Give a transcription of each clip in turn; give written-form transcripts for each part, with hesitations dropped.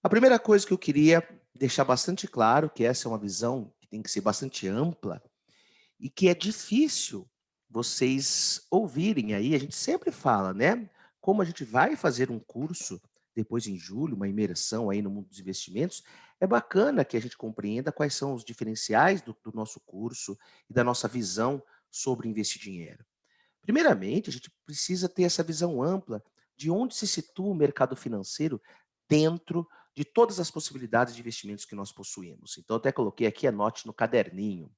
A primeira coisa que eu queria deixar bastante claro, que essa é uma visão que tem que ser bastante ampla e que é difícil vocês ouvirem aí, a gente sempre fala, né? Como a gente vai fazer um curso depois em julho, uma imersão aí no mundo dos investimentos, é bacana que a gente compreenda quais são os diferenciais do nosso curso e da nossa visão sobre investir dinheiro. Primeiramente, a gente precisa ter essa visão ampla de onde se situa o mercado financeiro dentro de todas as possibilidades de investimentos que nós possuímos. Então, eu até coloquei aqui, anote no caderninho.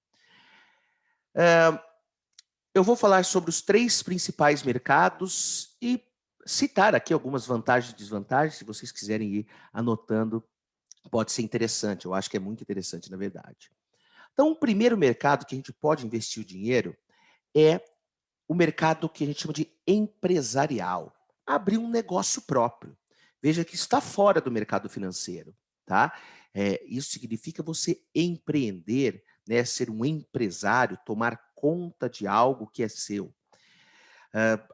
Eu vou falar sobre os 3 principais mercados e citar aqui algumas vantagens e desvantagens. Se vocês quiserem ir anotando, pode ser interessante. Eu acho que é muito interessante, na verdade. Então, o primeiro mercado que a gente pode investir o dinheiro é o mercado que a gente chama de empresarial. Abrir um negócio próprio. Veja que está fora do mercado financeiro, tá? Isso significa você empreender, né? Ser um empresário, tomar conta de algo que é seu.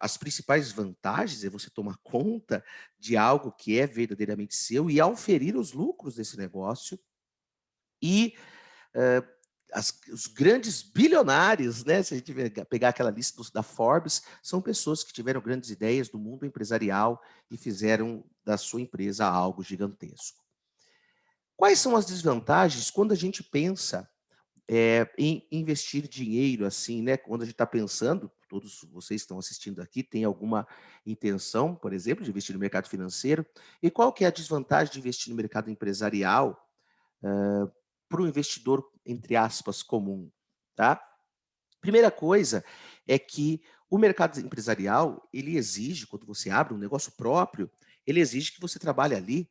As principais vantagens é você tomar conta de algo que é verdadeiramente seu e auferir os lucros desse negócio e os grandes bilionários, né? Se a gente pegar aquela lista da Forbes, são pessoas que tiveram grandes ideias do mundo empresarial e fizeram da sua empresa algo gigantesco. Quais são as desvantagens quando a gente pensa em investir dinheiro assim, né? Quando a gente está pensando, todos vocês estão assistindo aqui, tem alguma intenção, por exemplo, de investir no mercado financeiro, e qual que é a desvantagem de investir no mercado empresarial para o investidor, entre aspas, comum, tá? Primeira coisa é que o mercado empresarial, ele exige, quando você abre um negócio próprio, ele exige que você trabalhe ali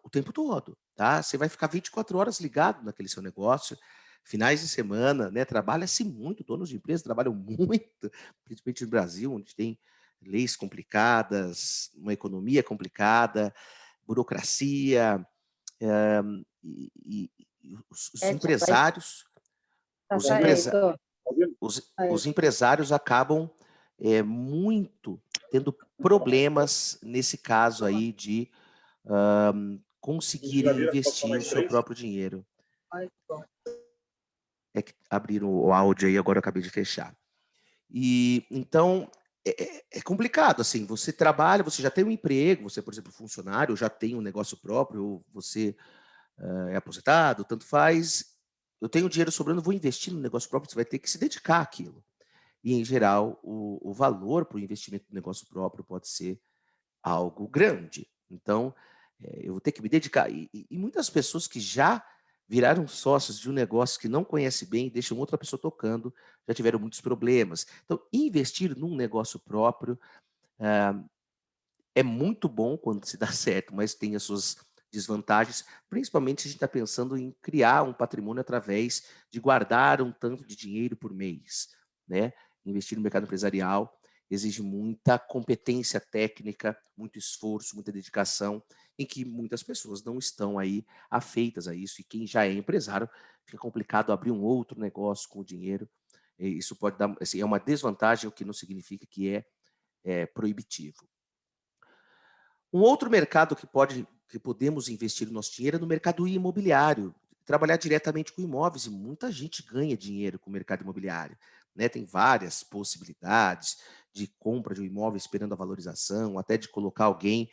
o tempo todo, tá? Você vai ficar 24 horas ligado naquele seu negócio, finais de semana, né? Trabalha-se muito, donos de empresas trabalham muito, principalmente no Brasil, onde tem leis complicadas, uma economia complicada, burocracia, e os empresários, os, empresa, os empresários acabam muito tendo problemas nesse caso aí de conseguirem investir o seu próprio dinheiro. É que abriram o áudio aí, agora eu acabei de fechar. E então é complicado, assim, você trabalha, você já tem um emprego, você, por exemplo, funcionário, já tem um negócio próprio, ou você é aposentado, tanto faz. Eu tenho dinheiro sobrando, vou investir no negócio próprio, você vai ter que se dedicar àquilo. E, em geral, o valor para o investimento no negócio próprio pode ser algo grande. Então, eu vou ter que me dedicar. E muitas pessoas que já viraram sócios de um negócio que não conhece bem, deixam outra pessoa tocando, já tiveram muitos problemas. Então, investir num negócio próprio é muito bom quando se dá certo, mas tem as suas desvantagens, principalmente se a gente está pensando em criar um patrimônio através de guardar um tanto de dinheiro por mês, né? Investir no mercado empresarial exige muita competência técnica, muito esforço, muita dedicação, em que muitas pessoas não estão aí afeitas a isso, e quem já é empresário fica complicado abrir um outro negócio com o dinheiro, e isso pode dar, assim, é uma desvantagem, o que não significa que é proibitivo. Um outro mercado que podemos investir o nosso dinheiro é no mercado imobiliário, trabalhar diretamente com imóveis, e muita gente ganha dinheiro com o mercado imobiliário, né? Tem várias possibilidades de compra de um imóvel esperando a valorização, até de colocar alguém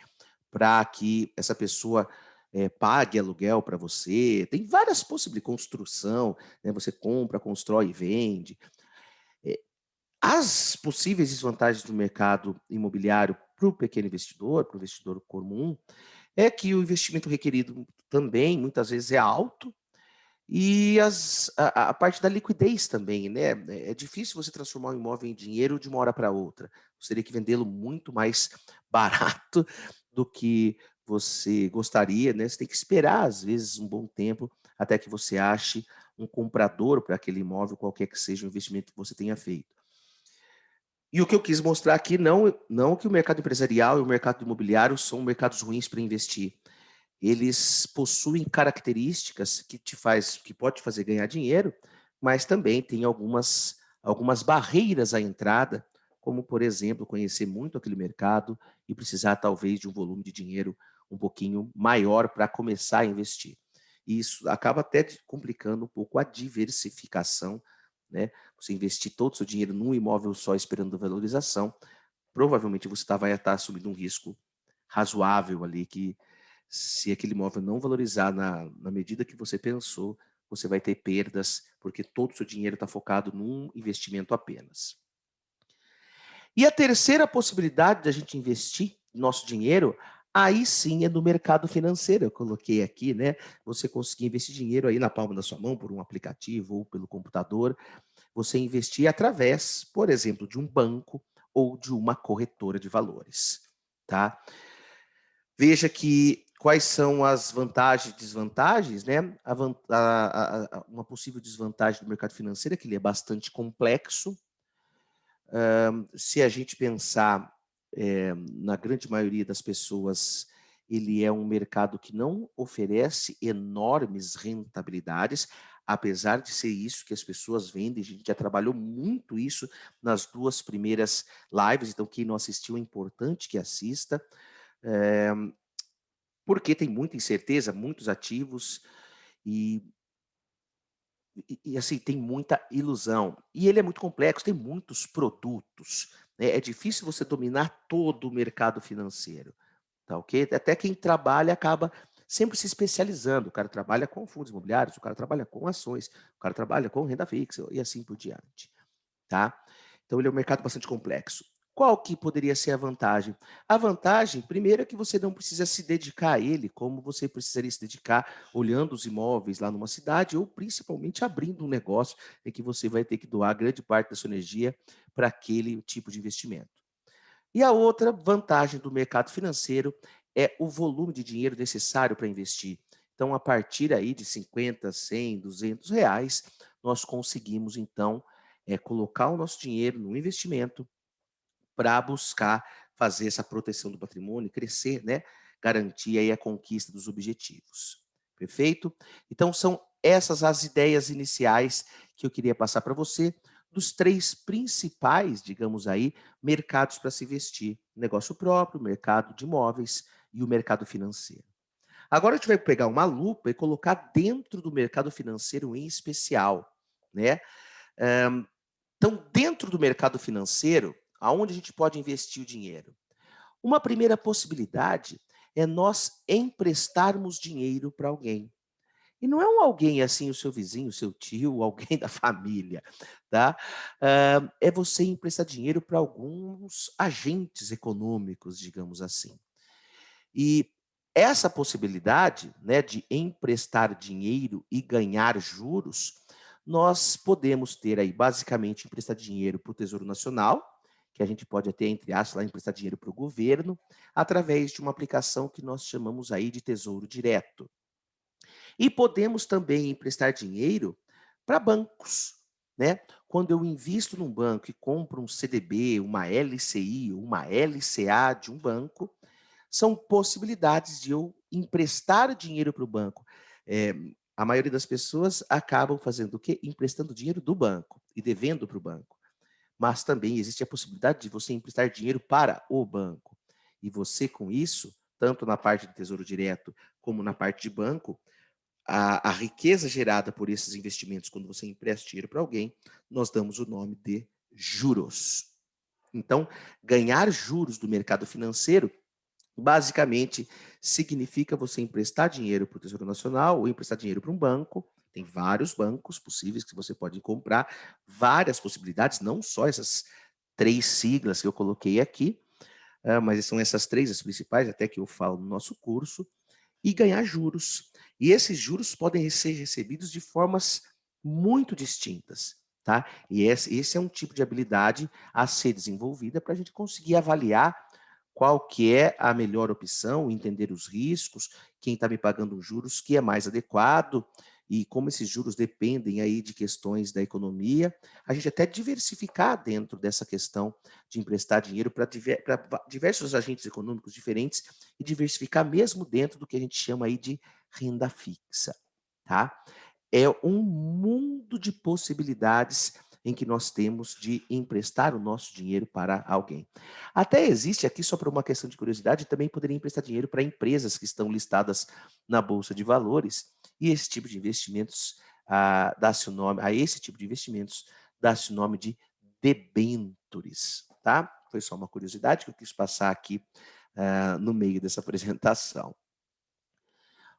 para que essa pessoa pague aluguel para você. Tem várias possibilidades, construção, né? Você compra, constrói e vende. As possíveis desvantagens do mercado imobiliário para o pequeno investidor, para o investidor comum, é que o investimento requerido também, muitas vezes, é alto, e a parte da liquidez também, né? É difícil você transformar um imóvel em dinheiro de uma hora para outra. Você teria que vendê-lo muito mais barato do que você gostaria, né? Você tem que esperar, às vezes, um bom tempo até que você ache um comprador para aquele imóvel, qualquer que seja o investimento que você tenha feito. E o que eu quis mostrar aqui, não que o mercado empresarial e o mercado imobiliário são mercados ruins para investir. Eles possuem características que pode te fazer ganhar dinheiro, mas também tem algumas barreiras à entrada, como, por exemplo, conhecer muito aquele mercado e precisar talvez de um volume de dinheiro um pouquinho maior para começar a investir. E isso acaba até complicando um pouco a diversificação, né? Você investir todo o seu dinheiro num imóvel só esperando valorização, provavelmente você vai estar assumindo um risco razoável ali, que se aquele imóvel não valorizar na medida que você pensou, você vai ter perdas, porque todo o seu dinheiro está focado num investimento apenas. E a terceira possibilidade da gente investir nosso dinheiro, aí sim é no mercado financeiro. Eu coloquei aqui, né? Você conseguir investir dinheiro aí na palma da sua mão por um aplicativo ou pelo computador. Você investir através, por exemplo, de um banco ou de uma corretora de valores, tá? Veja que quais são as vantagens e desvantagens, né? Uma possível desvantagem do mercado financeiro é que ele é bastante complexo. Se a gente pensar na grande maioria das pessoas, ele é um mercado que não oferece enormes rentabilidades, apesar de ser isso que as pessoas vendem. A gente já trabalhou muito isso nas 2 primeiras lives, então quem não assistiu é importante que assista, porque tem muita incerteza, muitos ativos e assim, tem muita ilusão. E ele é muito complexo, tem muitos produtos, né, é difícil você dominar todo o mercado financeiro, tá ok? Até quem trabalha acaba sempre se especializando. O cara trabalha com fundos imobiliários, o cara trabalha com ações, o cara trabalha com renda fixa e assim por diante, tá? Então ele é um mercado bastante complexo. Qual que poderia ser a vantagem? A vantagem, primeiro, é que você não precisa se dedicar a ele como você precisaria se dedicar olhando os imóveis lá numa cidade ou principalmente abrindo um negócio em que você vai ter que doar grande parte da sua energia para aquele tipo de investimento. E a outra vantagem do mercado financeiro é o volume de dinheiro necessário para investir. Então, a partir aí de 50, 100, R$ 200, nós conseguimos, então, colocar o nosso dinheiro no investimento para buscar fazer essa proteção do patrimônio, crescer, né? Garantir aí a conquista dos objetivos. Perfeito? Então, são essas as ideias iniciais que eu queria passar para você, dos 3 principais, digamos aí, mercados para se investir: negócio próprio, mercado de imóveis e o mercado financeiro. Agora a gente vai pegar uma lupa e colocar dentro do mercado financeiro em especial, né? Então, dentro do mercado financeiro, aonde a gente pode investir o dinheiro? Uma primeira possibilidade é nós emprestarmos dinheiro para alguém. E não é um alguém assim, o seu vizinho, o seu tio, alguém da família, tá? É você emprestar dinheiro para alguns agentes econômicos, digamos assim. E essa possibilidade, né, de emprestar dinheiro e ganhar juros, nós podemos ter aí basicamente emprestar dinheiro para o Tesouro Nacional, que a gente pode até, entre aspas, lá, emprestar dinheiro para o governo, através de uma aplicação que nós chamamos aí de Tesouro Direto. E podemos também emprestar dinheiro para bancos, né? Quando eu invisto num banco e compro um CDB, uma LCI, uma LCA de um banco, são possibilidades de eu emprestar dinheiro para o banco. A maioria das pessoas acabam fazendo o quê? Emprestando dinheiro do banco e devendo para o banco. Mas também existe a possibilidade de você emprestar dinheiro para o banco. E você, com isso, tanto na parte de tesouro direto como na parte de banco, a riqueza gerada por esses investimentos, quando você empresta dinheiro para alguém, nós damos o nome de juros. Então, ganhar juros do mercado financeiro basicamente significa você emprestar dinheiro para o Tesouro Nacional ou emprestar dinheiro para um banco. Tem vários bancos possíveis que você pode comprar, várias possibilidades, não só essas 3 siglas que eu coloquei aqui, mas são essas 3 as principais, até que eu falo no nosso curso, e ganhar juros. E esses juros podem ser recebidos de formas muito distintas, tá? E esse é um tipo de habilidade a ser desenvolvida para a gente conseguir avaliar qual que é a melhor opção, entender os riscos, quem está me pagando os juros, que é mais adequado, e como esses juros dependem aí de questões da economia, a gente até diversificar dentro dessa questão de emprestar dinheiro para diversos agentes econômicos diferentes e diversificar mesmo dentro do que a gente chama aí de renda fixa, tá? É um mundo de possibilidades em que nós temos de emprestar o nosso dinheiro para alguém. Até existe aqui, só por uma questão de curiosidade, também poderia emprestar dinheiro para empresas que estão listadas na Bolsa de Valores, e esse tipo de investimentos, dá-se o nome, a esse tipo de investimentos dá-se o nome de debentures, tá? Foi só uma curiosidade que eu quis passar aqui no meio dessa apresentação.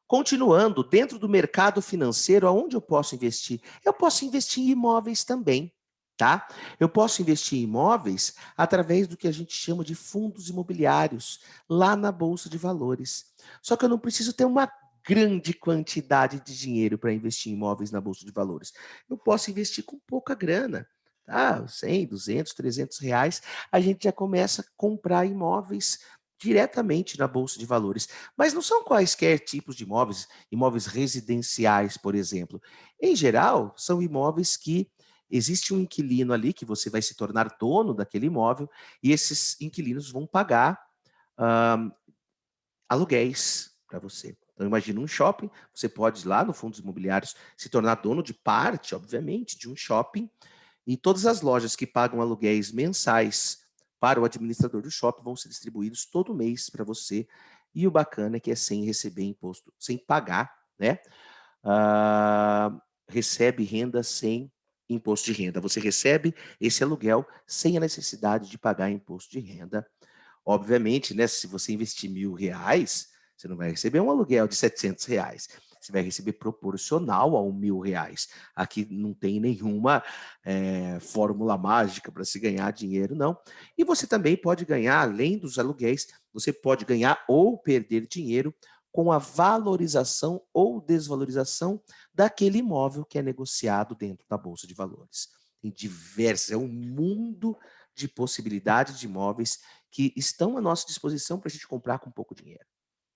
Continuando, dentro do mercado financeiro, aonde eu posso investir? Eu posso investir em imóveis também, tá? Eu posso investir em imóveis através do que a gente chama de fundos imobiliários, lá na Bolsa de Valores. Só que eu não preciso ter uma grande quantidade de dinheiro para investir em imóveis na Bolsa de Valores. Eu posso investir com pouca grana, tá? 100, 200, 300 reais, a gente já começa a comprar imóveis diretamente na Bolsa de Valores. Mas não são quaisquer tipos de imóveis, imóveis residenciais, por exemplo. Em geral, são imóveis que existe um inquilino ali que você vai se tornar dono daquele imóvel e esses inquilinos vão pagar ah, aluguéis para você. Então, imagina um shopping, você pode ir lá no fundos imobiliários se tornar dono de parte, obviamente, de um shopping, e todas as lojas que pagam aluguéis mensais para o administrador do shopping vão ser distribuídos todo mês para você. E o bacana é que é sem receber imposto, sem pagar, né? Recebe renda sem imposto de renda. Você recebe esse aluguel sem a necessidade de pagar imposto de renda. Obviamente, né, se você investir R$ 1.000, você não vai receber um aluguel de R$ 700. Você vai receber proporcional ao R$ 1.000. Aqui não tem nenhuma fórmula mágica para se ganhar dinheiro, não. E você também pode ganhar, além dos aluguéis, você pode ganhar ou perder dinheiro com a valorização ou desvalorização daquele imóvel que é negociado dentro da Bolsa de Valores. Tem diversas, é um mundo de possibilidades de imóveis que estão à nossa disposição para a gente comprar com pouco dinheiro.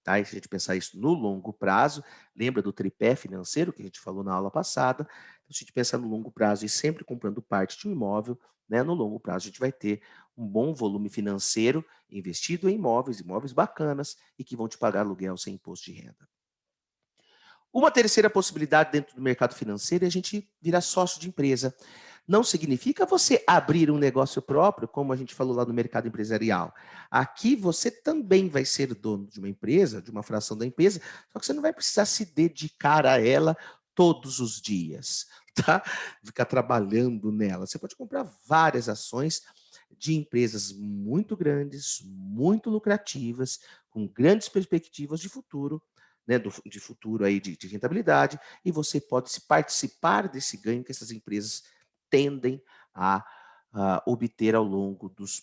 Tá? E se a gente pensar isso no longo prazo, lembra do tripé financeiro que a gente falou na aula passada? Então, se a gente pensar no longo prazo e sempre comprando parte de um imóvel, né, no longo prazo a gente vai ter um bom volume financeiro investido em imóveis, imóveis bacanas e que vão te pagar aluguel sem imposto de renda. Uma terceira possibilidade dentro do mercado financeiro é a gente virar sócio de empresa. Não significa você abrir um negócio próprio, como a gente falou lá no mercado empresarial. Aqui você também vai ser dono de uma empresa, de uma fração da empresa, só que você não vai precisar se dedicar a ela todos os dias, tá? Ficar trabalhando nela. Você pode comprar várias ações de empresas muito grandes, muito lucrativas, com grandes perspectivas de futuro, né, de futuro aí de rentabilidade, e você pode participar desse ganho que essas empresas tendem a obter ao longo dos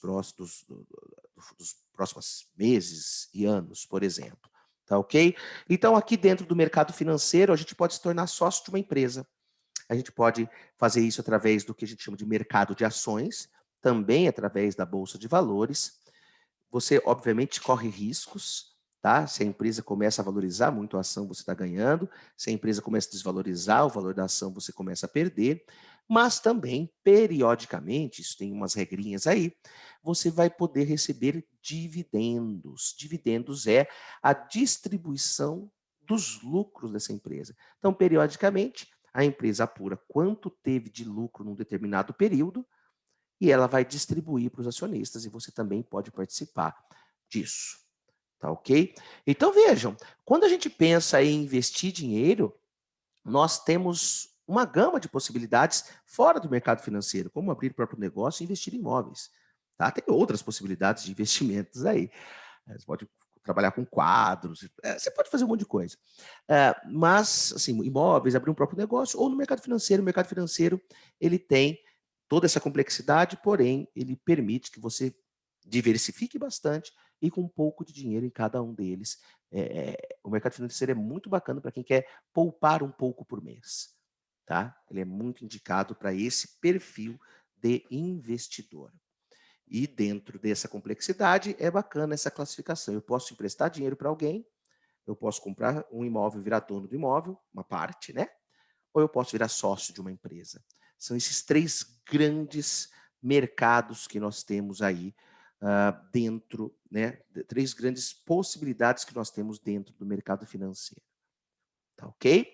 próximos meses e anos, por exemplo. Tá ok? Então, aqui dentro do mercado financeiro, a gente pode se tornar sócio de uma empresa. A gente pode fazer isso através do que a gente chama de mercado de ações, também através da Bolsa de Valores. Você, obviamente, corre riscos, tá? Se a empresa começa a valorizar muito a ação, você está ganhando. Se a empresa começa a desvalorizar o valor da ação, você começa a perder. Mas também, periodicamente, isso tem umas regrinhas aí, você vai poder receber dividendos. Dividendos é a distribuição dos lucros dessa empresa. Então, periodicamente, a empresa apura quanto teve de lucro num determinado período e ela vai distribuir para os acionistas e você também pode participar disso. Tá ok? Então vejam, quando a gente pensa em investir dinheiro, nós temos uma gama de possibilidades fora do mercado financeiro, como abrir o próprio negócio e investir em imóveis. Tá? Tem outras possibilidades de investimentos aí. Você pode trabalhar com quadros, você pode fazer um monte de coisa. Mas, assim, imóveis, abrir um próprio negócio, ou no mercado financeiro. O mercado financeiro, ele tem toda essa complexidade, porém, ele permite que você diversifique bastante e com um pouco de dinheiro em cada um deles. O mercado financeiro é muito bacana para quem quer poupar um pouco por mês. Tá? Ele é muito indicado para esse perfil de investidor. E dentro dessa complexidade, é bacana essa classificação. Eu posso emprestar dinheiro para alguém, eu posso comprar um imóvel e virar dono do imóvel, uma parte, né? Ou eu posso virar sócio de uma empresa. São esses três grandes mercados que nós temos aí dentro, né? Três grandes possibilidades que nós temos dentro do mercado financeiro. Tá ok?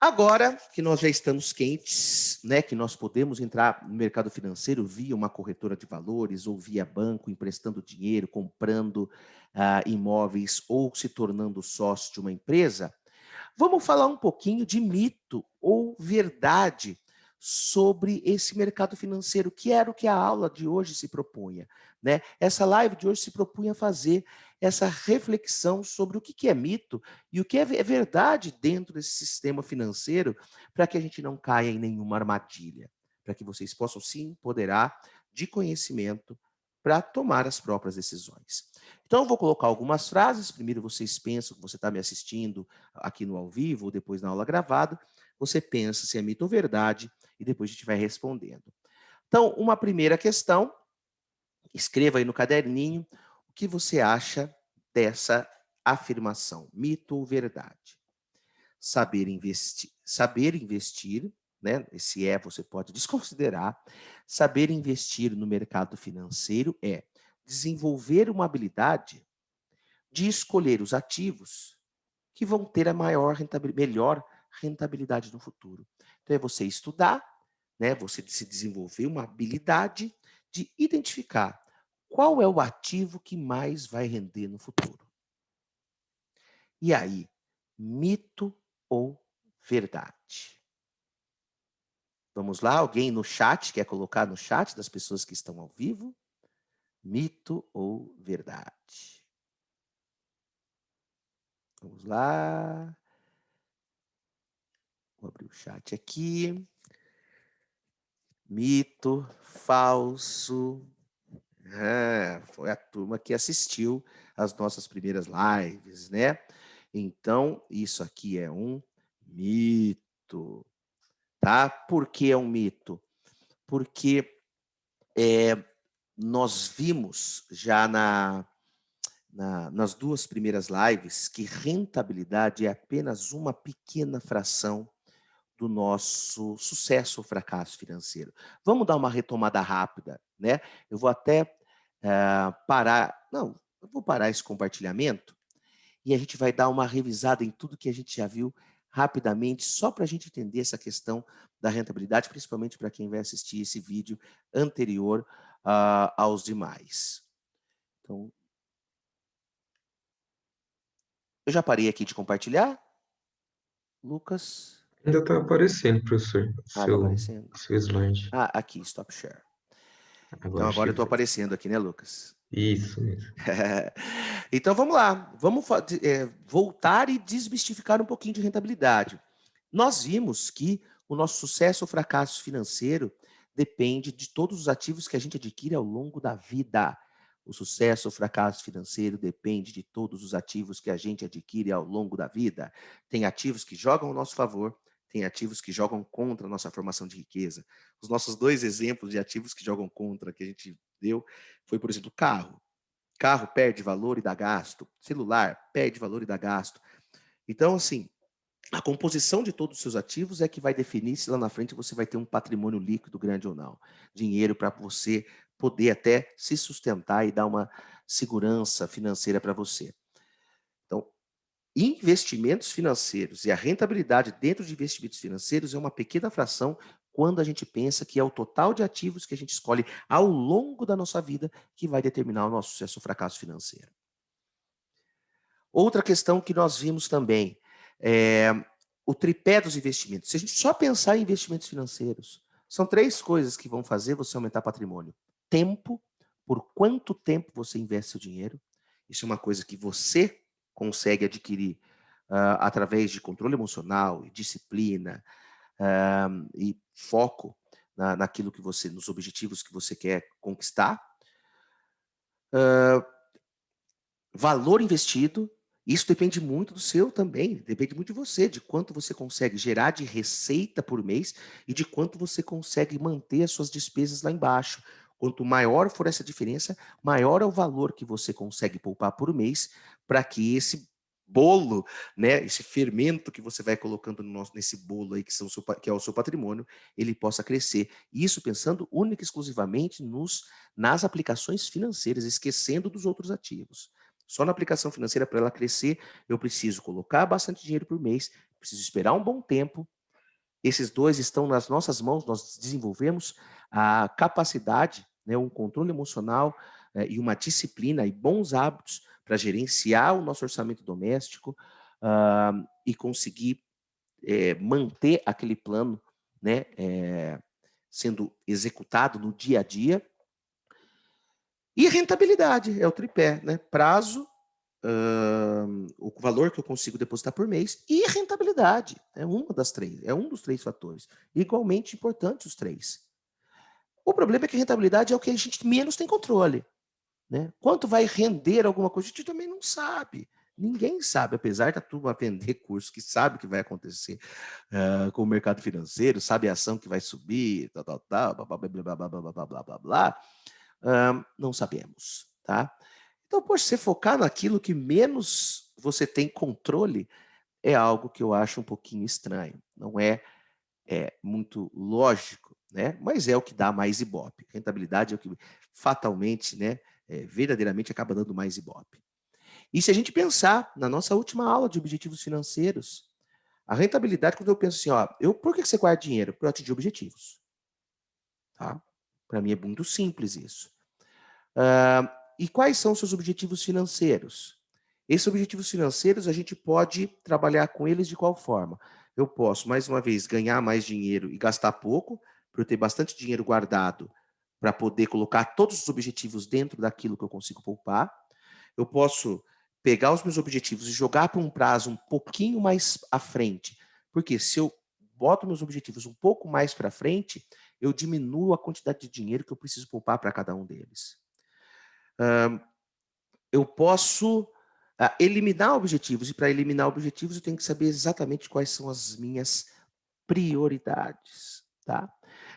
Agora que nós já estamos quentes, né, que nós podemos entrar no mercado financeiro via uma corretora de valores ou via banco, emprestando dinheiro, comprando imóveis ou se tornando sócio de uma empresa, vamos falar um pouquinho de mito ou verdade sobre esse mercado financeiro, que era o que a aula de hoje se propunha, né? Essa live de hoje se propunha fazer essa reflexão sobre o que é mito e o que é verdade dentro desse sistema financeiro, para que a gente não caia em nenhuma armadilha, para que vocês possam se empoderar de conhecimento para tomar as próprias decisões. Então, eu vou colocar algumas frases. Primeiro, vocês pensam que você está me assistindo aqui no ao vivo ou depois na aula gravada. Você pensa se é mito ou verdade e depois a gente vai respondendo. Então, uma primeira questão, escreva aí no caderninho o que você acha dessa afirmação, mito ou verdade. Saber investir, né? Esse você pode desconsiderar. Saber investir no mercado financeiro é desenvolver uma habilidade de escolher os ativos que vão ter a melhor rentabilidade no futuro. Então, é você estudar, né? Você se desenvolver uma habilidade de identificar qual é o ativo que mais vai render no futuro. E aí, mito ou verdade? Vamos lá, alguém no chat quer colocar no chat das pessoas que estão ao vivo? Mito ou verdade? Vamos lá. Vou abrir o chat aqui. Mito, falso. Foi a turma que assistiu às nossas primeiras lives, né? Então, isso aqui é um mito, tá? Por que é um mito? Porque nós vimos já nas duas primeiras lives que rentabilidade é apenas uma pequena fração do nosso sucesso ou fracasso financeiro. Vamos dar uma retomada rápida, né? Eu vou até eu vou parar esse compartilhamento e a gente vai dar uma revisada em tudo que a gente já viu rapidamente, só para a gente entender essa questão da rentabilidade, principalmente para quem vai assistir esse vídeo anterior aos demais. Então, eu já parei aqui de compartilhar, Lucas? Ainda está aparecendo, professor, Tá aparecendo? seu slide. Aqui, stop share. Então Agora agora eu estou chegou. aparecendo aqui, né, Lucas? Isso mesmo. Então vamos lá, vamos voltar e desmistificar um pouquinho de rentabilidade. Nós vimos que o nosso sucesso ou fracasso financeiro depende de todos os ativos que a gente adquire ao longo da vida. O sucesso ou fracasso financeiro depende de todos os ativos que a gente adquire ao longo da vida. Tem ativos que jogam ao nosso favor, tem ativos que jogam contra a nossa formação de riqueza. Os nossos dois exemplos de ativos que jogam contra, que a gente deu, foi, por exemplo, carro. Carro perde valor e dá gasto. Celular perde valor e dá gasto. Então, assim, a composição de todos os seus ativos é que vai definir se lá na frente você vai ter um patrimônio líquido grande ou não. Dinheiro para você poder até se sustentar e dar uma segurança financeira para você. Então, investimentos financeiros e a rentabilidade dentro de investimentos financeiros é uma pequena fração quando a gente pensa que é o total de ativos que a gente escolhe ao longo da nossa vida que vai determinar o nosso sucesso ou fracasso financeiro. Outra questão que nós vimos também é o tripé dos investimentos. Se a gente só pensar em investimentos financeiros, são três coisas que vão fazer você aumentar patrimônio. Tempo, por quanto tempo você investe seu dinheiro. Isso é uma coisa que você consegue adquirir através de controle emocional, e disciplina e foco naquilo que você, nos objetivos que você quer conquistar. Valor investido, isso depende muito do seu também, depende muito de você, de quanto você consegue gerar de receita por mês e de quanto você consegue manter as suas despesas lá embaixo. Quanto maior for essa diferença, maior é o valor que você consegue poupar por mês para que esse bolo, né, esse fermento que você vai colocando nesse bolo aí, que é o seu patrimônio, ele possa crescer. Isso pensando única e exclusivamente nas aplicações financeiras, esquecendo dos outros ativos. Só na aplicação financeira, para ela crescer, eu preciso colocar bastante dinheiro por mês, preciso esperar um bom tempo. Esses dois estão nas nossas mãos, nós desenvolvemos a capacidade, né, um controle emocional e uma disciplina e bons hábitos para gerenciar o nosso orçamento doméstico e conseguir manter aquele plano, né, sendo executado no dia a dia. E rentabilidade é o tripé, né? Prazo, o valor que eu consigo depositar por mês e rentabilidade. É uma das três, é um dos três fatores. Igualmente importantes os três. O problema é que a rentabilidade é o que a gente menos tem controle. Né? Quanto vai render alguma coisa, a gente também não sabe. Ninguém sabe, apesar da turma vender curso que sabe o que vai acontecer com o mercado financeiro, sabe a ação que vai subir, tal, blá, blá, blá, blá, blá, blá, blá, blá, blá, blá, não sabemos, tá? Então, poxa, você focar naquilo que menos você tem controle é algo que eu acho um pouquinho estranho. Não é muito lógico, né? Mas é o que dá mais ibope. Rentabilidade é o que fatalmente, né, verdadeiramente acaba dando mais ibope. E se a gente pensar na nossa última aula de objetivos financeiros, a rentabilidade, quando eu penso assim, ó, por que você guarda dinheiro? Para atingir objetivos. Tá? Para mim é muito simples isso. E quais são os seus objetivos financeiros? Esses objetivos financeiros, a gente pode trabalhar com eles de qual forma? Eu posso, mais uma vez, ganhar mais dinheiro e gastar pouco, para eu ter bastante dinheiro guardado, para poder colocar todos os objetivos dentro daquilo que eu consigo poupar. Eu posso pegar os meus objetivos e jogar para um prazo um pouquinho mais à frente, porque se eu boto meus objetivos um pouco mais para frente, eu diminuo a quantidade de dinheiro que eu preciso poupar para cada um deles. Eu posso eliminar objetivos, e para eliminar objetivos eu tenho que saber exatamente quais são as minhas prioridades, tá?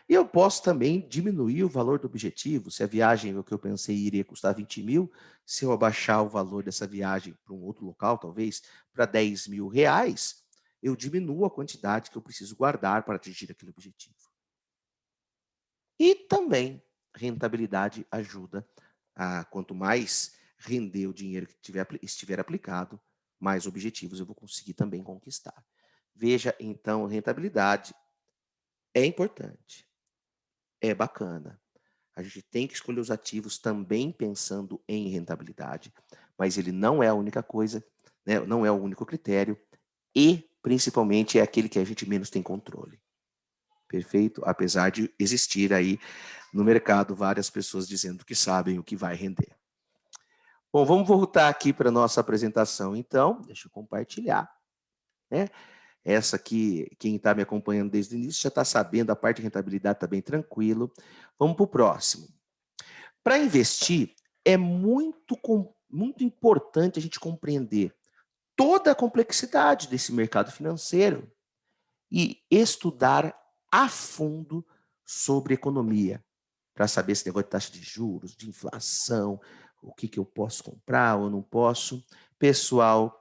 E eu posso também diminuir o valor do objetivo, se a viagem, o que eu pensei, iria custar 20 mil, se eu abaixar o valor dessa viagem para um outro local, talvez, para 10 mil reais, eu diminuo a quantidade que eu preciso guardar para atingir aquele objetivo. E também, rentabilidade ajuda quanto mais render o dinheiro que estiver aplicado, mais objetivos eu vou conseguir também conquistar. Veja, então, rentabilidade é importante, é bacana. A gente tem que escolher os ativos também pensando em rentabilidade, mas ele não é a única coisa, né? Não é o único critério e, principalmente, é aquele que a gente menos tem controle. Perfeito? Apesar de existir aí no mercado várias pessoas dizendo que sabem o que vai render. Bom, vamos voltar aqui para a nossa apresentação, então. Deixa eu compartilhar. Né? Essa aqui, quem está me acompanhando desde o início já está sabendo, a parte de rentabilidade está bem tranquilo. Vamos para o próximo. Para investir, é muito importante a gente compreender toda a complexidade desse mercado financeiro e estudar a fundo sobre economia, para saber esse negócio de taxa de juros, de inflação, o que eu posso comprar ou não posso. Pessoal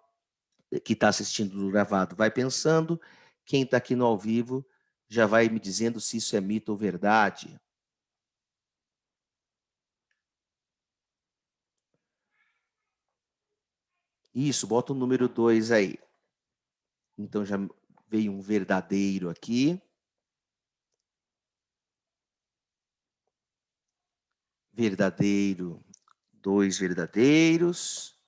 que está assistindo do gravado vai pensando, quem está aqui no ao vivo já vai me dizendo se isso é mito ou verdade. Isso, bota o número 2 aí. Então já veio um verdadeiro aqui. Verdadeiro, 2 verdadeiros.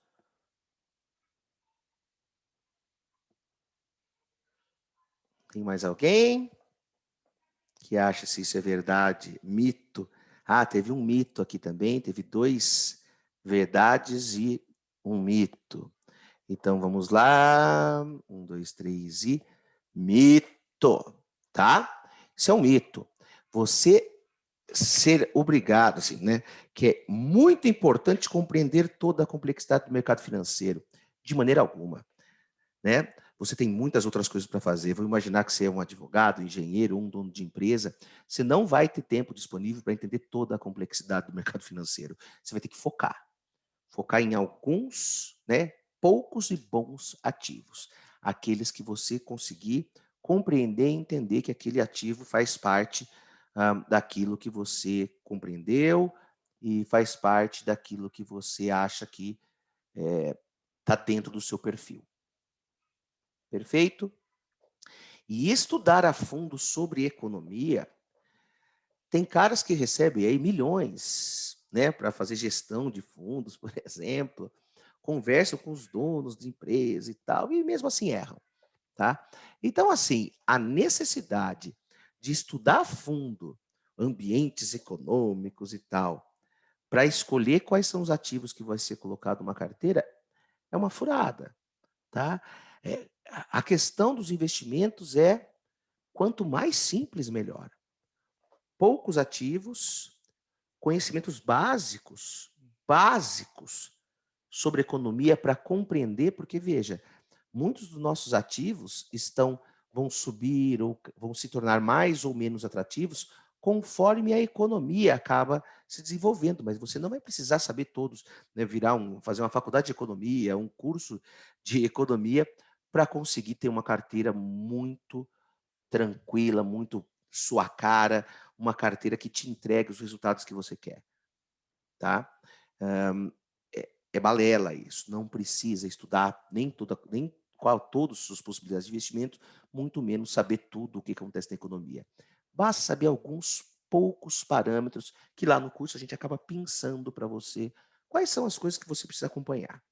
Tem mais alguém que acha se isso é verdade? Mito. Teve um mito aqui também, teve 2 verdades e um mito. Então vamos lá. 1, 2, 3 e mito, tá? Isso é um mito. Você ser obrigado, assim, né? Que é muito importante compreender toda a complexidade do mercado financeiro, de maneira alguma, né? Você tem muitas outras coisas para fazer. Vou imaginar que você é um advogado, engenheiro, um dono de empresa. Você não vai ter tempo disponível para entender toda a complexidade do mercado financeiro. Você vai ter que focar. Focar em alguns, né, poucos e bons ativos. Aqueles que você conseguir compreender e entender que aquele ativo faz parte daquilo que você compreendeu e faz parte daquilo que você acha que está dentro do seu perfil. Perfeito? E estudar a fundo sobre economia, tem caras que recebem aí milhões, né, para fazer gestão de fundos, por exemplo, conversam com os donos de empresa e tal, e mesmo assim erram, tá? Então, assim, a necessidade de estudar a fundo ambientes econômicos e tal, para escolher quais são os ativos que vai ser colocado numa carteira, é uma furada, tá? A questão dos investimentos é quanto mais simples, melhor. Poucos ativos, conhecimentos básicos sobre economia para compreender, porque veja, muitos dos nossos ativos vão subir ou vão se tornar mais ou menos atrativos conforme a economia acaba se desenvolvendo, mas você não vai precisar saber todos, né, fazer uma faculdade de economia, um curso de economia para conseguir ter uma carteira muito tranquila, muito sua cara, uma carteira que te entregue os resultados que você quer, tá? É balela isso, não precisa estudar nem todas as possibilidades de investimento, muito menos saber tudo o que acontece na economia. Basta saber alguns poucos parâmetros que lá no curso a gente acaba pensando para você quais são as coisas que você precisa acompanhar,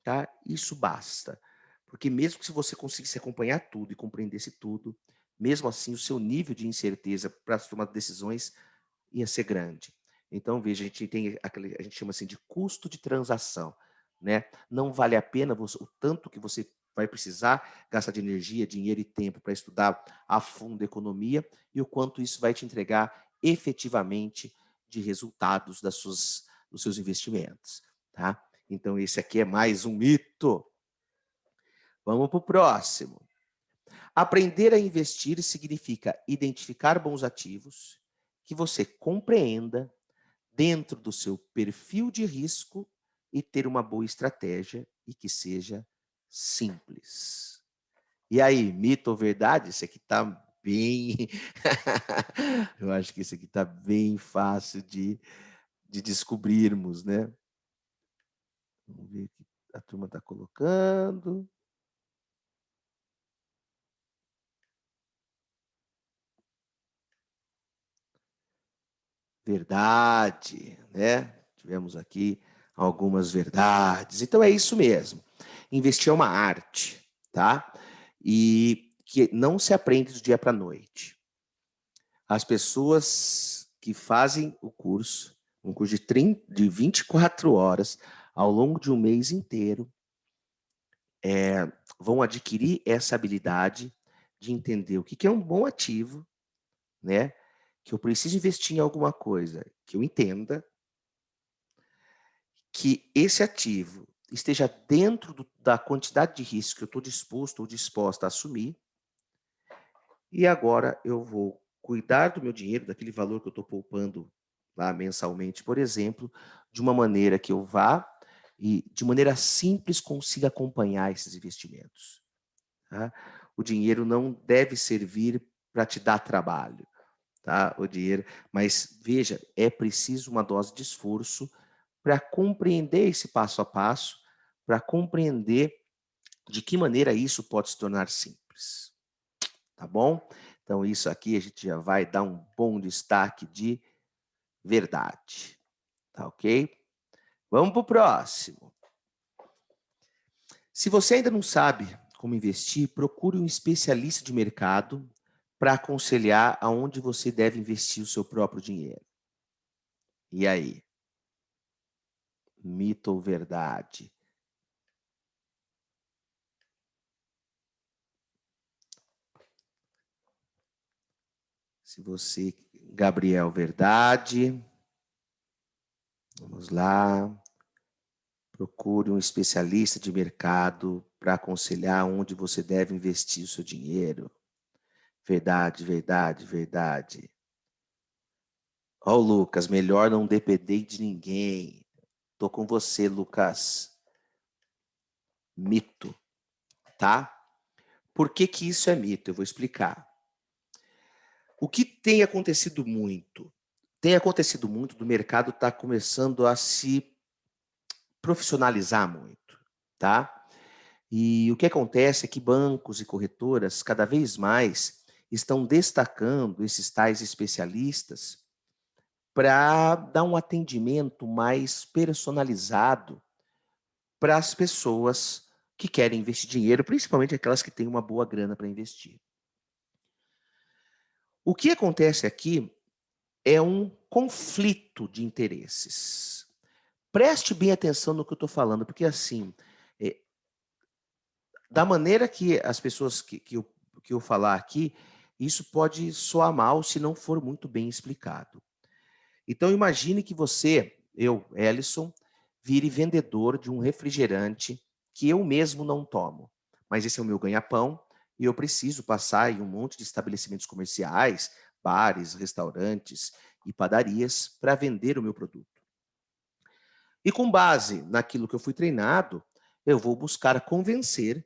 tá? Isso basta. Porque mesmo que se você conseguisse acompanhar tudo e compreendesse tudo, mesmo assim o seu nível de incerteza para tomar decisões ia ser grande. Então, veja, a gente chama assim de custo de transação, né? Não vale a pena o tanto que você vai precisar gastar de energia, dinheiro e tempo para estudar a fundo a economia e o quanto isso vai te entregar efetivamente de resultados dos seus investimentos, tá? Então, esse aqui é mais um mito. Vamos para o próximo. Aprender a investir significa identificar bons ativos que você compreenda dentro do seu perfil de risco e ter uma boa estratégia e que seja simples. E aí, mito ou verdade? Esse aqui está bem. Eu acho que esse aqui está bem fácil de descobrirmos, né? Vamos ver o que a turma está colocando. Verdade, né? Tivemos aqui algumas verdades. Então é isso mesmo. Investir é uma arte, tá? E que não se aprende do dia para a noite. As pessoas que fazem o curso, um curso de 24 horas, ao longo de um mês inteiro, vão adquirir essa habilidade de entender o que é um bom ativo, né? Que eu preciso investir em alguma coisa que eu entenda, que esse ativo esteja dentro da quantidade de risco que eu estou disposto ou disposta a assumir, e agora eu vou cuidar do meu dinheiro, daquele valor que eu estou poupando lá mensalmente, por exemplo, de uma maneira que eu vá e de maneira simples consiga acompanhar esses investimentos. Tá? O dinheiro não deve servir para te dar trabalho, tá? O dinheiro, mas veja, é preciso uma dose de esforço para compreender esse passo a passo, para compreender de que maneira isso pode se tornar simples. Tá bom? Então, isso aqui a gente já vai dar um bom destaque de verdade. Tá ok? Vamos para o próximo. Se você ainda não sabe como investir, procure um especialista de mercado para aconselhar aonde você deve investir o seu próprio dinheiro. E aí? Mito ou verdade? Se você, Gabriel, verdade. Vamos lá. Procure um especialista de mercado para aconselhar onde você deve investir o seu dinheiro. Verdade, verdade, verdade. Ó, o Lucas, melhor não depender de ninguém. Tô com você, Lucas. Mito, tá? Por que que isso é mito? Eu vou explicar. O que tem acontecido muito? Tem acontecido muito do mercado estar começando a se profissionalizar muito, tá? E o que acontece é que bancos e corretoras cada vez mais estão destacando esses tais especialistas para dar um atendimento mais personalizado para as pessoas que querem investir dinheiro, principalmente aquelas que têm uma boa grana para investir. O que acontece aqui é um conflito de interesses. Preste bem atenção no que eu estou falando, porque assim, eh, da maneira que as pessoas que eu falar aqui, isso pode soar mal se não for muito bem explicado. Então imagine que você, eu, Ellison, vire vendedor de um refrigerante que eu mesmo não tomo. Mas esse é o meu ganha-pão e eu preciso passar em um monte de estabelecimentos comerciais, bares, restaurantes e padarias para vender o meu produto. E com base naquilo que eu fui treinado, eu vou buscar convencer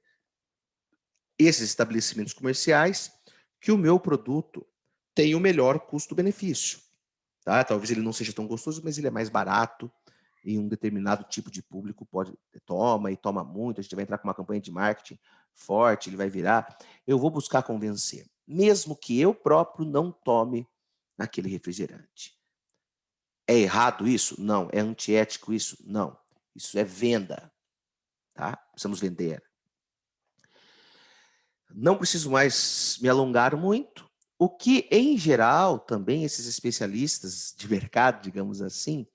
esses estabelecimentos comerciais que o meu produto tem o melhor custo-benefício. Tá? Talvez ele não seja tão gostoso, mas ele é mais barato e um determinado tipo de público toma e toma muito. A gente vai entrar com uma campanha de marketing forte, ele vai virar. Eu vou buscar convencer, mesmo que eu próprio não tome aquele refrigerante. É errado isso? Não. É antiético isso? Não. Isso é venda, tá? Precisamos vender. Não preciso mais me alongar muito. O que, em geral, também esses especialistas de mercado, digamos assim,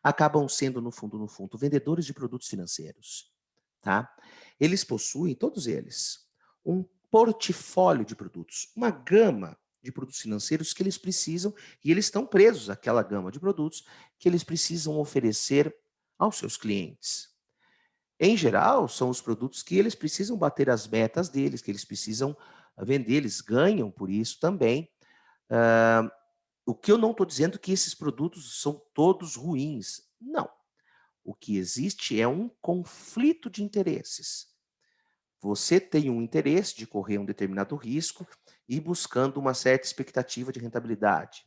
acabam sendo, no fundo, vendedores de produtos financeiros. Tá? Eles possuem, todos eles, um portfólio de produtos, uma gama de produtos financeiros que eles precisam, e eles estão presos àquela gama de produtos que eles precisam oferecer aos seus clientes. Em geral, são os produtos que eles precisam bater as metas deles, que eles precisam vender, eles ganham por isso também. Ah, o que eu não estou dizendo que esses produtos são todos ruins. Não. O que existe é um conflito de interesses. Você tem um interesse de correr um determinado risco e buscando uma certa expectativa de rentabilidade.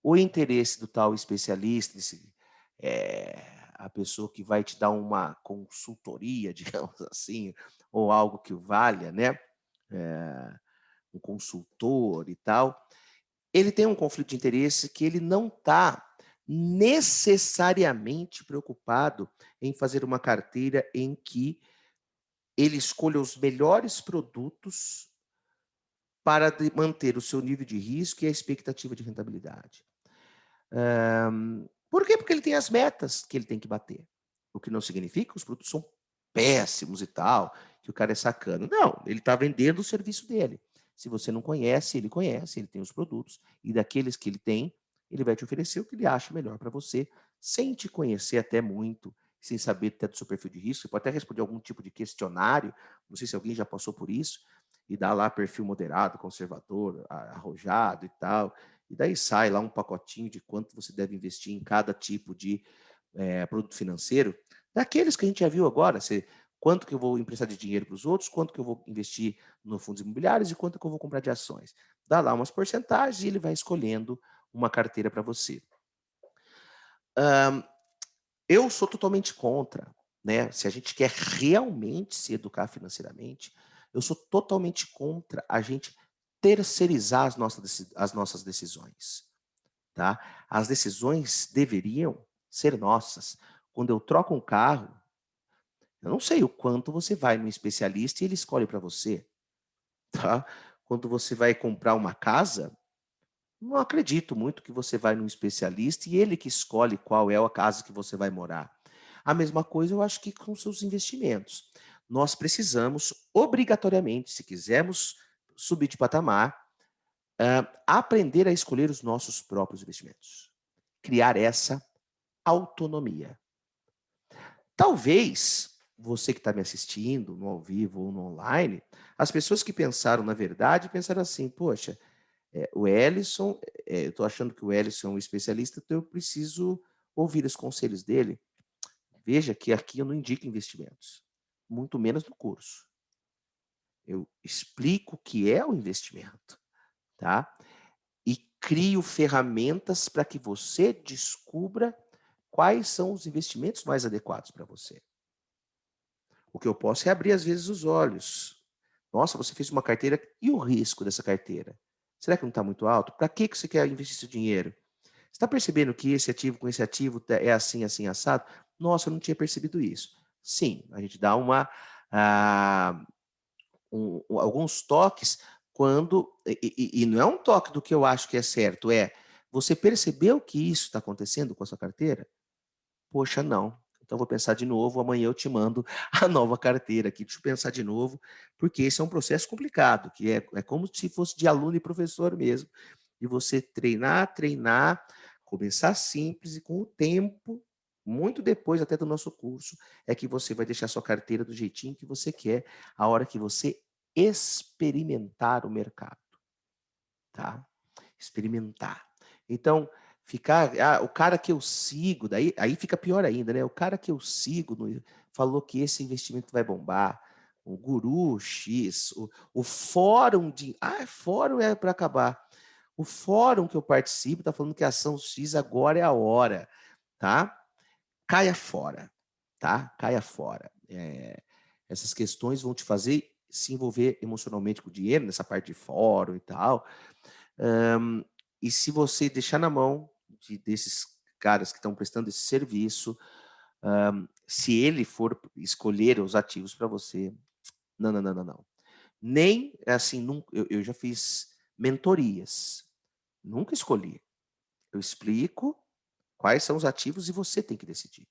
O interesse do tal especialista, a pessoa que vai te dar uma consultoria, digamos assim, ou algo que valha, né? É, um consultor e tal, ele tem um conflito de interesse que ele não está necessariamente preocupado em fazer uma carteira em que ele escolha os melhores produtos para manter o seu nível de risco e a expectativa de rentabilidade. Por quê? Porque ele tem as metas que ele tem que bater. O que não significa que os produtos são péssimos e tal, que o cara é sacano. Não, ele está vendendo o serviço dele. Se você não conhece, ele tem os produtos, e daqueles que ele tem, ele vai te oferecer o que ele acha melhor para você, sem te conhecer até muito, sem saber até do seu perfil de risco. Você pode até responder algum tipo de questionário, não sei se alguém já passou por isso, e dá lá perfil moderado, conservador, arrojado e tal, e daí sai lá um pacotinho de quanto você deve investir em cada tipo de produto financeiro, daqueles que a gente já viu agora, quanto que eu vou emprestar de dinheiro para os outros, quanto que eu vou investir no fundos imobiliários e quanto que eu vou comprar de ações. Dá lá umas porcentagens e ele vai escolhendo uma carteira para você. Eu sou totalmente contra, né? Se a gente quer realmente se educar financeiramente, eu sou totalmente contra a gente terceirizar as nossas decisões. Tá? As decisões deveriam ser nossas. Quando eu troco um carro, eu não sei o quanto você vai no especialista e ele escolhe para você. Tá? Quando você vai comprar uma casa, não acredito muito que você vai num especialista e ele que escolhe qual é a casa que você vai morar. A mesma coisa eu acho que com seus investimentos. Nós precisamos, obrigatoriamente, se quisermos subir de patamar, aprender a escolher os nossos próprios investimentos. Criar essa autonomia. Talvez você que está me assistindo no ao vivo ou no online, as pessoas que pensaram na verdade pensaram assim, poxa, o Ellison, eu estou achando que o Ellison é um especialista, então eu preciso ouvir os conselhos dele. Veja que aqui eu não indico investimentos, muito menos no curso. Eu explico o que é o investimento, tá? E crio ferramentas para que você descubra quais são os investimentos mais adequados para você. O que eu posso é abrir, às vezes, os olhos. Nossa, você fez uma carteira, e o risco dessa carteira? Será que não está muito alto? Para que você quer investir seu dinheiro? Você está percebendo que esse ativo com esse ativo é assim, assim, assado? Nossa, eu não tinha percebido isso. Sim, a gente dá alguns toques quando... E não é um toque do que eu acho que é certo, você percebeu que isso está acontecendo com a sua carteira? Poxa, não. Então, vou pensar de novo, amanhã eu te mando a nova carteira aqui. Deixa eu pensar de novo, porque esse é um processo complicado, que é como se fosse de aluno e professor mesmo, de você treinar, começar simples e com o tempo, muito depois até do nosso curso, é que você vai deixar sua carteira do jeitinho que você quer, a hora que você experimentar o mercado, tá? Experimentar. Então, o cara que eu sigo, aí fica pior ainda, né? O cara que eu sigo falou que esse investimento vai bombar. O guru X, o fórum de. Fórum é para acabar. O fórum que eu participo está falando que a ação X agora é a hora, tá? Caia fora, tá? Caia fora. Essas questões vão te fazer se envolver emocionalmente com o dinheiro, nessa parte de fórum e tal. E se você deixar na mão desses caras que estão prestando esse serviço, se ele for escolher os ativos para você, não. Nem, assim, eu já fiz mentorias, nunca escolhi. Eu explico quais são os ativos e você tem que decidir.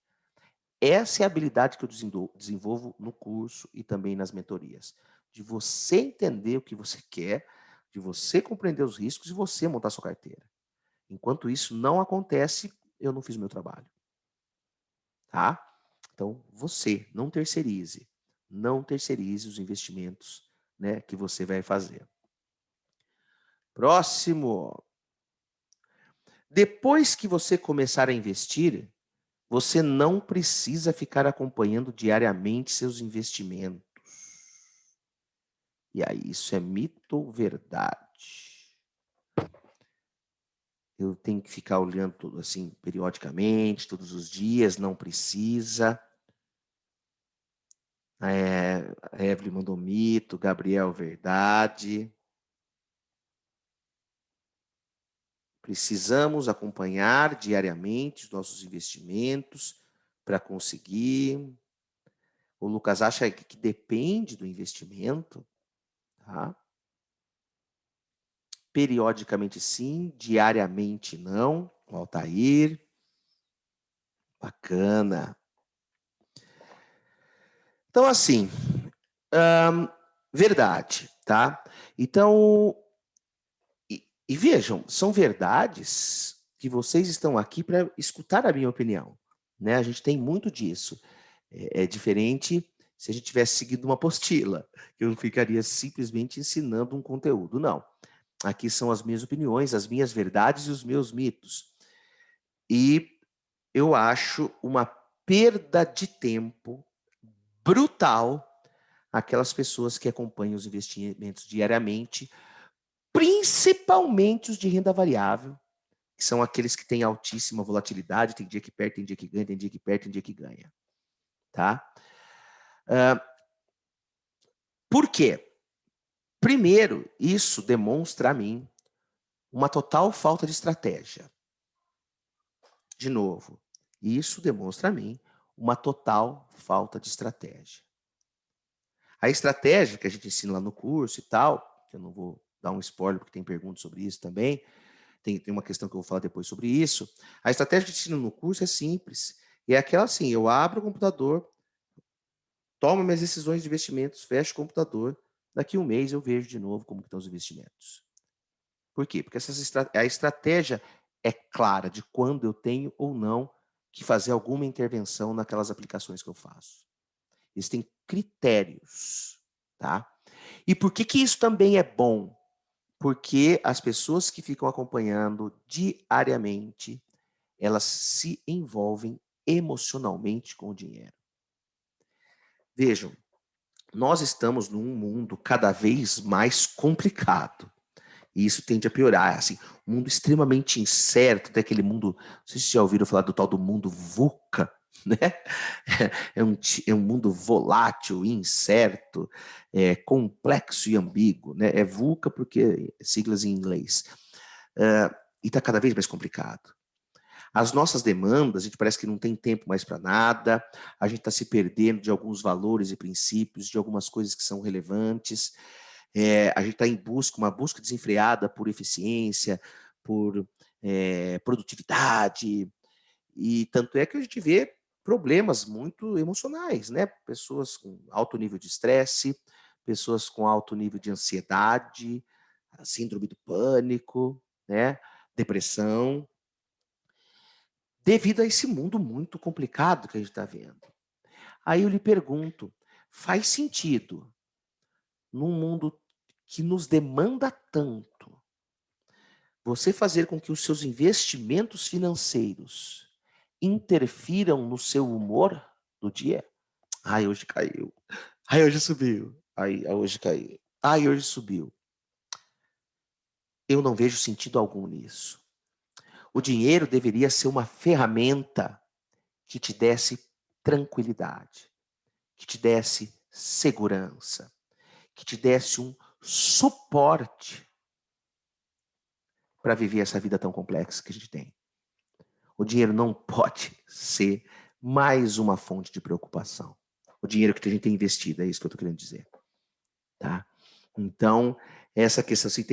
Essa é a habilidade que eu desenvolvo no curso e também nas mentorias. De você entender o que você quer, de você compreender os riscos e você montar sua carteira. Enquanto isso não acontece, eu não fiz o meu trabalho. Tá? Então, você não terceirize. Não terceirize os investimentos, né, que você vai fazer. Próximo. Depois que você começar a investir, você não precisa ficar acompanhando diariamente seus investimentos. E aí, isso é mito ou verdade? Eu tenho que ficar olhando tudo assim, periodicamente, todos os dias, não precisa. A Evelyn mandou mito, Gabriel, verdade. Precisamos acompanhar diariamente os nossos investimentos para conseguir. O Lucas acha que depende do investimento, tá? Periodicamente sim, diariamente não. O Altair. Bacana. Então, assim, verdade, tá? Então, e vejam, são verdades que vocês estão aqui para escutar a minha opinião, né? A gente tem muito disso. É diferente se a gente tivesse seguido uma apostila, que eu ficaria simplesmente ensinando um conteúdo. Não. Aqui são as minhas opiniões, as minhas verdades e os meus mitos. E eu acho uma perda de tempo brutal aquelas pessoas que acompanham os investimentos diariamente, principalmente os de renda variável, que são aqueles que têm altíssima volatilidade, tem dia que perde, tem dia que ganha, tem dia que perde, tem dia que ganha. Tá? Por quê? Primeiro, isso demonstra a mim uma total falta de estratégia. De novo, isso demonstra a mim uma total falta de estratégia. A estratégia que a gente ensina lá no curso e tal, que eu não vou dar um spoiler porque tem perguntas sobre isso também, tem uma questão que eu vou falar depois sobre isso. A estratégia que a gente ensina no curso é simples. E é aquela assim, eu abro o computador, tomo minhas decisões de investimentos, fecho o computador, daqui a um mês eu vejo de novo como estão os investimentos. Por quê? Porque a estratégia é clara de quando eu tenho ou não que fazer alguma intervenção naquelas aplicações que eu faço. Eles têm critérios, tá? E por que isso também é bom? Porque as pessoas que ficam acompanhando diariamente, elas se envolvem emocionalmente com o dinheiro. Vejam, nós estamos num mundo cada vez mais complicado. E isso tende a piorar, assim, um mundo extremamente incerto, até aquele mundo, não sei se vocês já ouviram falar do tal do mundo VUCA, né? É um mundo volátil, incerto, complexo e ambíguo, né? É VUCA porque siglas em inglês. E está cada vez mais complicado. As nossas demandas, a gente parece que não tem tempo mais para nada, a gente está se perdendo de alguns valores e princípios, de algumas coisas que são relevantes, a gente está em busca, uma busca desenfreada por eficiência, por produtividade, e tanto é que a gente vê problemas muito emocionais, né? Pessoas com alto nível de estresse, pessoas com alto nível de ansiedade, a síndrome do pânico, né? Depressão, devido a esse mundo muito complicado que a gente está vendo. Aí eu lhe pergunto, faz sentido, num mundo que nos demanda tanto, você fazer com que os seus investimentos financeiros interfiram no seu humor do dia? Ai, hoje caiu. Ai, hoje subiu. Ai, hoje caiu. Ai, hoje subiu. Eu não vejo sentido algum nisso. O dinheiro deveria ser uma ferramenta que te desse tranquilidade, que te desse segurança, que te desse um suporte para viver essa vida tão complexa que a gente tem. O dinheiro não pode ser mais uma fonte de preocupação. O dinheiro que a gente tem investido, é isso que eu estou querendo dizer. Tá? Então, essa questão, assim,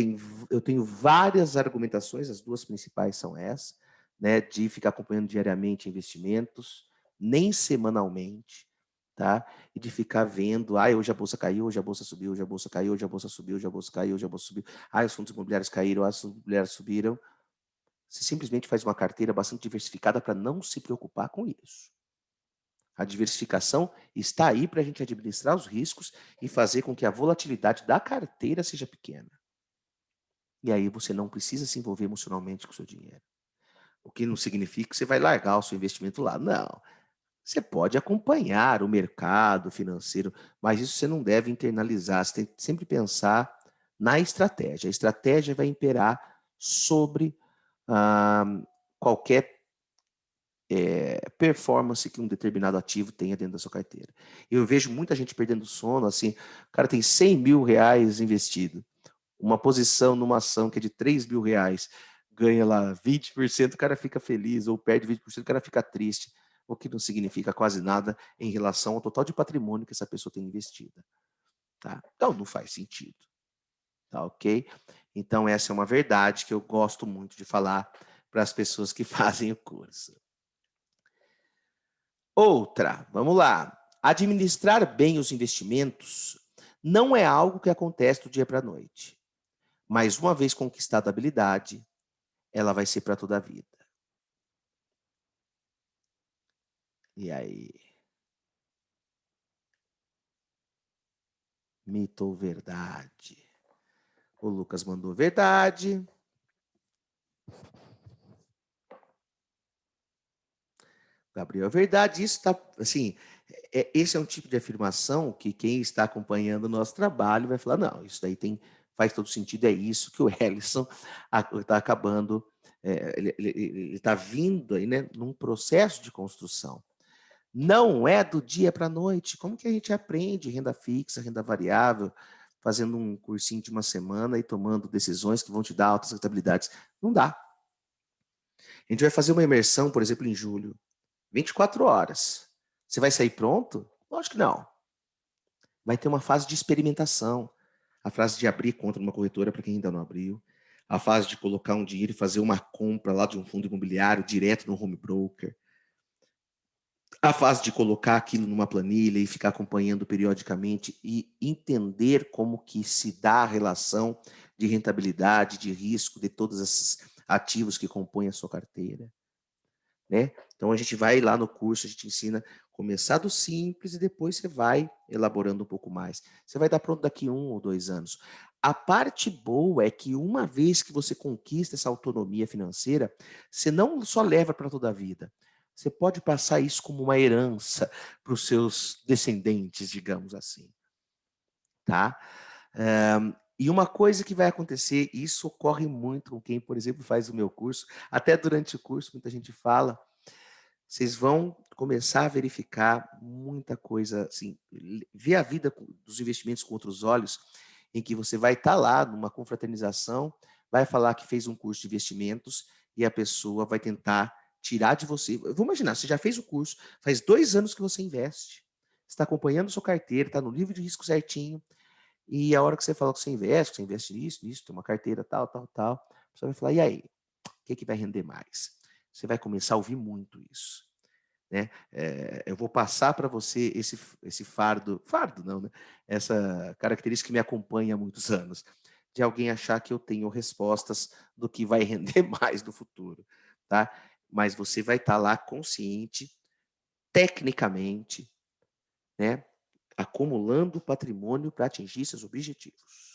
eu tenho várias argumentações, as duas principais são essas, né, de ficar acompanhando diariamente investimentos, nem semanalmente, tá? E de ficar vendo, hoje a bolsa caiu, hoje a bolsa subiu, hoje a bolsa caiu, hoje a bolsa subiu, hoje a bolsa caiu, hoje a bolsa subiu, os fundos imobiliários caíram, os fundos imobiliários subiram. Você simplesmente faz uma carteira bastante diversificada para não se preocupar com isso. A diversificação está aí para a gente administrar os riscos e fazer com que a volatilidade da carteira seja pequena. E aí você não precisa se envolver emocionalmente com o seu dinheiro. O que não significa que você vai largar o seu investimento lá. Não. Você pode acompanhar o mercado financeiro, mas isso você não deve internalizar. Você tem que sempre pensar na estratégia. A estratégia vai imperar sobre qualquer performance que um determinado ativo tenha dentro da sua carteira. Eu vejo muita gente perdendo sono, assim, o cara tem 100 mil reais investido, uma posição numa ação que é de 3 mil reais, ganha lá 20%, o cara fica feliz, ou perde 20%, o cara fica triste, o que não significa quase nada em relação ao total de patrimônio que essa pessoa tem investido. Tá? Então, não faz sentido. Tá ok? Então, essa é uma verdade que eu gosto muito de falar para as pessoas que fazem o curso. Outra, vamos lá. Administrar bem os investimentos não é algo que acontece do dia para a noite. Mas uma vez conquistada a habilidade, ela vai ser para toda a vida. E aí? Mito ou verdade? O Lucas mandou verdade. Gabriel, verdade. Isso está, assim, esse é um tipo de afirmação que quem está acompanhando o nosso trabalho vai falar, não, isso daí faz todo sentido, é isso que o Ellison está acabando, ele está vindo aí, né, num processo de construção. Não é do dia para a noite. Como que a gente aprende renda fixa, renda variável, fazendo um cursinho de uma semana e tomando decisões que vão te dar altas rentabilidades? Não dá. A gente vai fazer uma imersão, por exemplo, em julho. 24 horas. Você vai sair pronto? Lógico que não. Vai ter uma fase de experimentação. A fase de abrir conta numa corretora para quem ainda não abriu. A fase de colocar um dinheiro e fazer uma compra lá de um fundo imobiliário direto no home broker. A fase de colocar aquilo numa planilha e ficar acompanhando periodicamente e entender como que se dá a relação de rentabilidade, de risco de todos esses ativos que compõem a sua carteira. Né? Então a gente vai lá no curso, a gente ensina a começar do simples e depois você vai elaborando um pouco mais. Você vai dar pronto daqui 1 ou 2 anos. A parte boa é que uma vez que você conquista essa autonomia financeira, você não só leva para toda a vida. Você pode passar isso como uma herança para os seus descendentes, digamos assim. Tá? E uma coisa que vai acontecer, isso ocorre muito com quem, por exemplo, faz o meu curso, até durante o curso muita gente fala, vocês vão começar a verificar muita coisa, assim, ver a vida dos investimentos com outros olhos, em que você vai estar lá numa confraternização, vai falar que fez um curso de investimentos e a pessoa vai tentar tirar de você. Vamos imaginar, você já fez o curso, faz 2 anos que você investe, está acompanhando sua carteira, está no livro de risco certinho, e a hora que você fala que você investe nisso, nisso, tem uma carteira tal, tal, tal, a pessoa vai falar, e aí, o que, que vai render mais? Você vai começar a ouvir muito isso. Né? Eu vou passar para você esse fardo não, né? Essa característica que me acompanha há muitos anos, de alguém achar que eu tenho respostas do que vai render mais no futuro, tá? Mas você vai estar lá consciente, tecnicamente, né? Acumulando patrimônio para atingir seus objetivos.